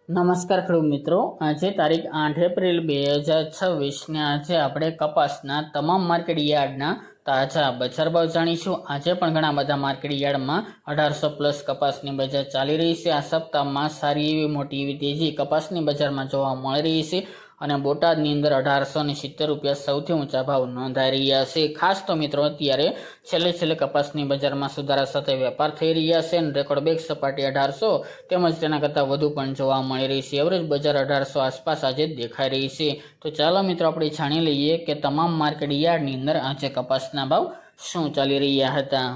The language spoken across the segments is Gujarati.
નમસ્કાર ખેડૂત મિત્રો, આજે તારીખ 8 એપ્રિલ 2026 આજે આપણે કપાસના તમામ માર્કેટ યાર્ડના તાજા બજાર ભાવ જાણીશું। આજે પણ ઘણા બધા માર્કેટ યાર્ડમાં 1800 પ્લસ કપાસની બજાર ચાલી રહી છે। આ સપ્તાહમાં સારી એવી મોટી એવી તેજી કપાસની બજારમાં જોવા મળી રહી છે અને બોટાદની અંદર 1870 રૂપિયા સૌથી ઊંચા ભાવ નોંધાઈ રહ્યા છે। ખાસ તો મિત્રો અત્યારે છેલ્લે કપાસની બજારમાં સુધારા સાથે વેપાર થઈ રહ્યા છે અને રેકોર્ડ બ્રેક સપાટી 1800 તેમજ તેના કરતાં વધુ પણ જોવા મળી રહી છે। એવરેજ બજાર 1800 આસપાસ આજે દેખાઈ રહી છે। તો ચાલો મિત્રો આપણે જાણી લઈએ કે તમામ માર્કેટ યાર્ડની અંદર આજે કપાસના ભાવ શું ચાલી રહ્યા હતા।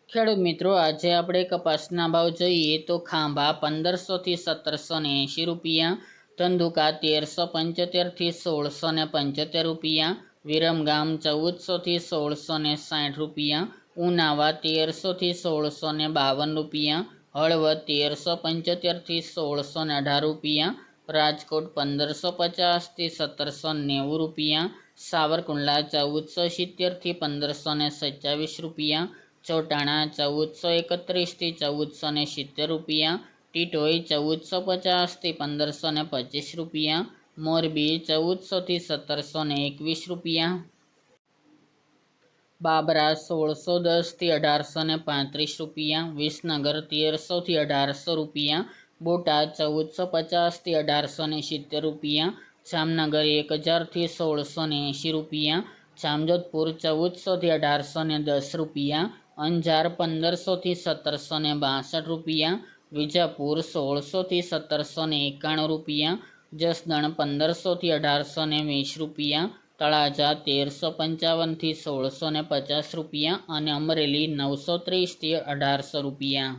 ખેડૂત મિત્રો, આજે આપણે કપાસના ભાવ જોઈએ તો ખાંભા 1500 થી 1780 રૂપિયા, ધંધુકા 1375 થી 1675 રૂપિયા, વિરમગામ 1400 થી 1660 રૂપિયા, ઉનાવા 1300 થી 1652 રૂપિયા, હળવદ 1375 થી 1618 રૂપિયા, રાજકોટ 1550 થી 1790 રૂપિયા, સાવરકુંડલા 1470 થી 1527 રૂપિયા, ચોટાણા 1431 થી 1470 રૂપિયા, ટીટોઈ 1450 થી 1525 રૂપિયા, મોરબી 1400 થી 1721 રૂપિયા, બાબરા 1610 થી 1835 રૂપિયા, વિસનગર 1300 થી 1800 રૂપિયા, બોટાદ 1450 થી 1870 રૂપિયા, જામનગર 1000 થી 1680 રૂપિયા, જામજોધપુર 1400 થી 1810 રૂપિયા, અંજાર 1500 થી 1762 રૂપિયા, વિજાપુર 1600 થી 1791 રૂપિયા, જસદણ 1500 થી 1820 રૂપિયા, તળાજા 1355 થી 1650 રૂપિયા અને અમરેલી 930 થી 1800 રૂપિયા।